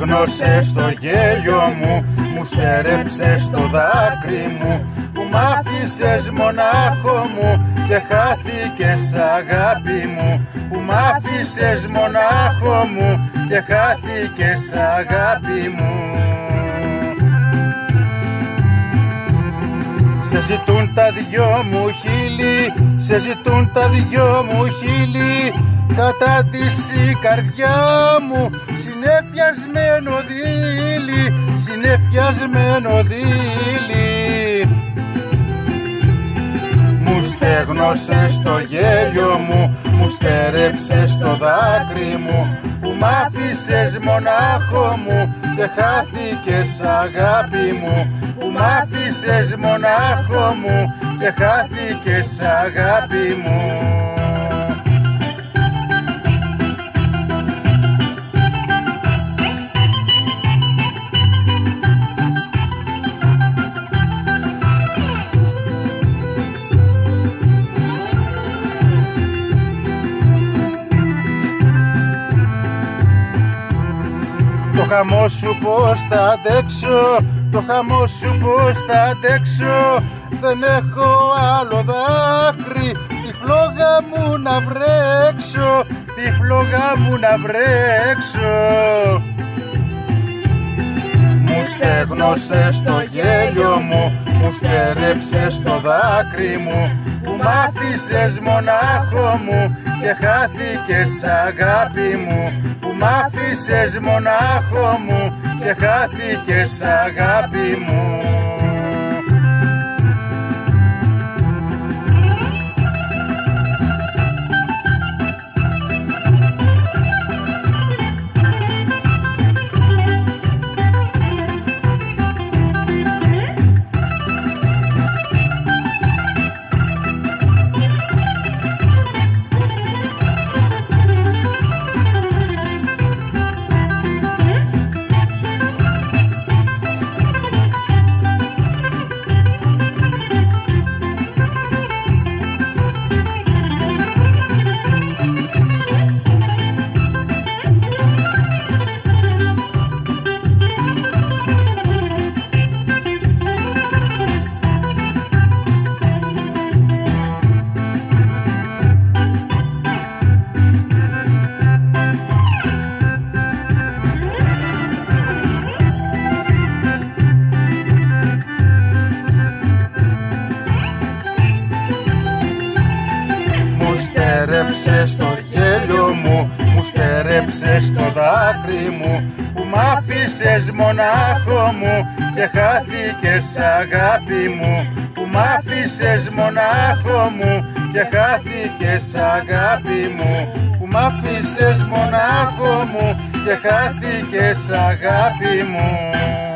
στέγνωσες το γέλιο μου, μου στέρεψες το δάκρυ μου, που μ' άφησες μονάχο μου και χάθηκες αγάπη μου, που μ' άφησες μονάχο μου και χάθηκες αγάπη μου. Σε ζητούν τα δυο μου χείλη, σε ζητούν τα δυο μου χείλη, κατάτηση η καρδιά μου, συνεφιασμένο δίλη, συνεφιασμένο δίλη. Μου στέγνωσες το γέλιο μου, μου στέρεψες το δάκρυ μου, που μ' άφησες μονάχο μου και χάθηκες αγάπη μου, που μ' άφησες μονάχο μου και χάθηκες αγάπη μου. Το χαμό σου πως θα αντέξω, το χαμό σου πως θα αντέξω, δεν έχω άλλο δάκρυ, τη φλόγα μου να βρέξω, τη φλόγα μου να βρέξω. Μου στέγνωσες το γέλιο μου, μου στέρεψες το δάκρυ μου, που μ' άφησες μονάχο μου και χάθηκες αγάπη μου, που μ' άφησες μονάχο μου και χάθηκες αγάπη μου. Μου στέρεψες το γέλιο μου, μου στέρεψες το δάκρυ μου, που μ' άφησες μονάχο μου και χάθηκες αγάπη μου, που μ' άφησες μονάχο μου και χάθηκες αγάπη μου, που μ' άφησες μονάχο μου και χάθηκες αγάπη μου.